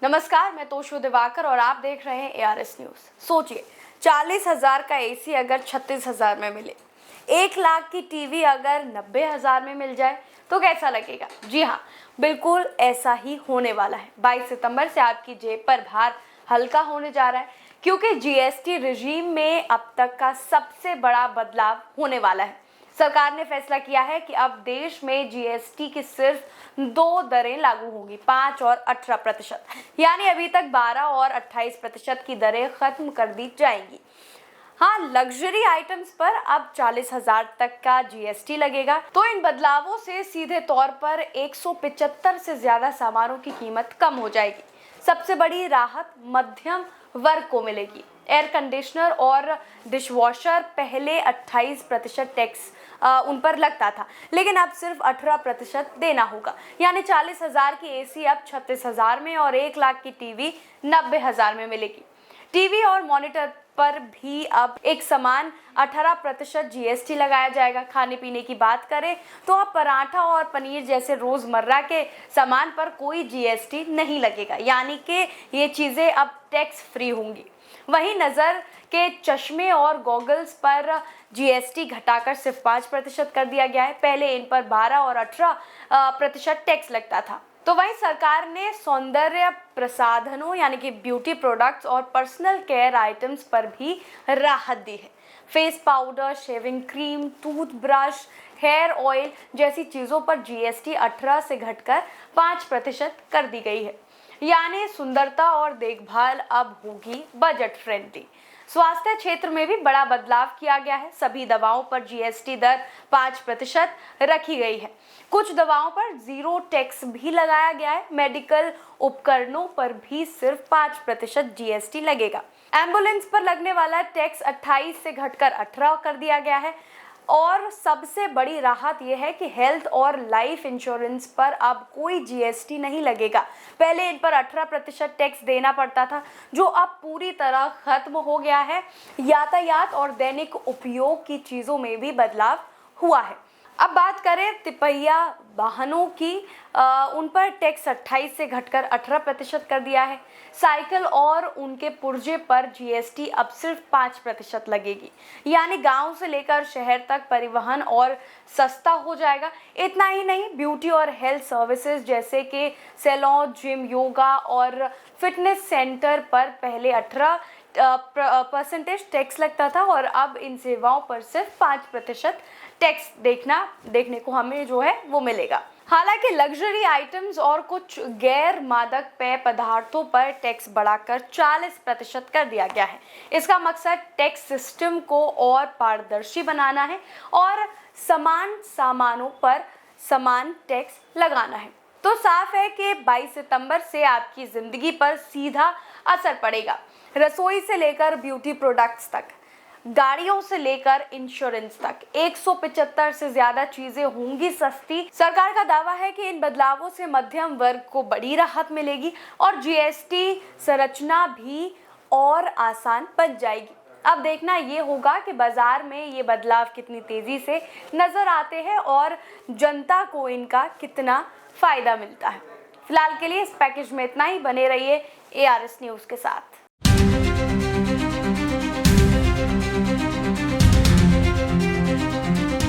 नमस्कार, मैं तोशु दिवाकर और आप देख रहे हैं ARS न्यूज। सोचिए, 40,000 का एसी अगर 36,000 में मिले, 1 लाख की टीवी अगर 90,000 में मिल जाए तो कैसा लगेगा? जी हाँ, बिल्कुल ऐसा ही होने वाला है। 22 सितंबर से आपकी जेब पर भार हल्का होने जा रहा है, क्योंकि जीएसटी रिजीम में अब तक का सबसे बड़ा बदलाव होने वाला है। सरकार ने फैसला किया है कि अब देश में जीएसटी की सिर्फ 2 दरें लागू होंगी, 5 और 18%। यानी अभी तक 12 और 28% की दरें खत्म कर दी जाएंगी। हाँ, लग्जरी आइटम्स पर अब 40,000 तक का जीएसटी लगेगा। तो इन बदलावों से सीधे तौर पर 175 से ज्यादा सामानों की कीमत कम हो जाएगी। सबसे बड़ी राहत मध्यम वर्ग को मिलेगी। एयर कंडीशनर और डिशवॉशर पहले 28% टैक्स उन पर लगता था, लेकिन अब सिर्फ 18% देना होगा। यानी 40,000 की एसी अब 36,000 में और 1 लाख की टीवी 90,000 में मिलेगी। टीवी और मॉनिटर पर भी अब एक समान 18% जीएसटी लगाया जाएगा। खाने पीने की बात करें तो अब पराठा और पनीर जैसे रोजमर्रा के सामान पर कोई जीएसटी नहीं लगेगा, यानी कि ये चीजें अब टैक्स फ्री होंगी। वहीं नजर के चश्मे और गॉगल्स पर जीएसटी घटाकर सिर्फ 5% कर दिया गया है। पहले इन पर 12 और 18% टैक्स लगता था। तो वहीं सरकार ने सौंदर्य प्रसाधनों यानी कि ब्यूटी प्रोडक्ट्स और पर्सनल केयर आइटम्स पर भी राहत दी है। Face powder, shaving cream, toothbrush, hair oil जैसी चीजों पर जीएसटी 18 से घटकर 5% कर दी गई है। यानी सुंदरता और देखभाल अब होगी बजट फ्रेंडली। स्वास्थ्य क्षेत्र में भी बड़ा बदलाव किया गया है। सभी दवाओं पर जीएसटी दर 5% रखी गई है। कुछ दवाओं पर 0 टैक्स भी लगाया गया है। मेडिकल उपकरणों पर भी सिर्फ 5% जीएसटी लगेगा। एम्बुलेंस पर लगने वाला टैक्स 28 से घटकर 18 कर दिया गया है। और सबसे बड़ी राहत यह है कि हेल्थ और लाइफ इंश्योरेंस पर अब कोई जीएसटी नहीं लगेगा। पहले इन पर 18% टैक्स देना पड़ता था, जो अब पूरी तरह खत्म हो गया है। यातायात और दैनिक उपयोग की चीजों में भी बदलाव हुआ है। अब बात करें तिपहिया वाहनों की, उन पर टैक्स 28 से घटकर 18% कर दिया है। साइकिल और उनके पुर्जे पर जीएसटी अब सिर्फ 5% लगेगी। यानी गांव से लेकर शहर तक परिवहन और सस्ता हो जाएगा। इतना ही नहीं, ब्यूटी और हेल्थ सर्विसेज जैसे कि सैलून, जिम, योगा और फिटनेस सेंटर पर पहले 18% टैक्स लगता था और अब इन सेवाओं पर सिर्फ 5% टैक्स देखने को हमें जो है वो मिलेगा। हालांकि लग्जरी आइटम्स और कुछ गैर मादक पेय पदार्थों पर टैक्स बढ़ाकर 40% कर दिया गया है। इसका मकसद टैक्स सिस्टम को और पारदर्शी बनाना है और समान सामानों पर समान टैक्स लगाना है। तो साफ है कि 22 सितंबर से आपकी जिंदगी पर सीधा असर पड़ेगा। रसोई से लेकर ब्यूटी प्रोडक्ट्स तक, गाड़ियों से लेकर इंश्योरेंस तक 175 से ज्यादा चीजें होंगी सस्ती। सरकार का दावा है कि इन बदलावों से मध्यम वर्ग को बड़ी राहत मिलेगी और जीएसटी संरचना भी और आसान बन जाएगी। अब देखना ये होगा कि बाजार में ये बदलाव कितनी तेजी से नजर आते हैं और जनता को इनका कितना फायदा मिलता है। फिलहाल के लिए इस पैकेज में इतना ही। बने रहिए ARS न्यूज के साथ।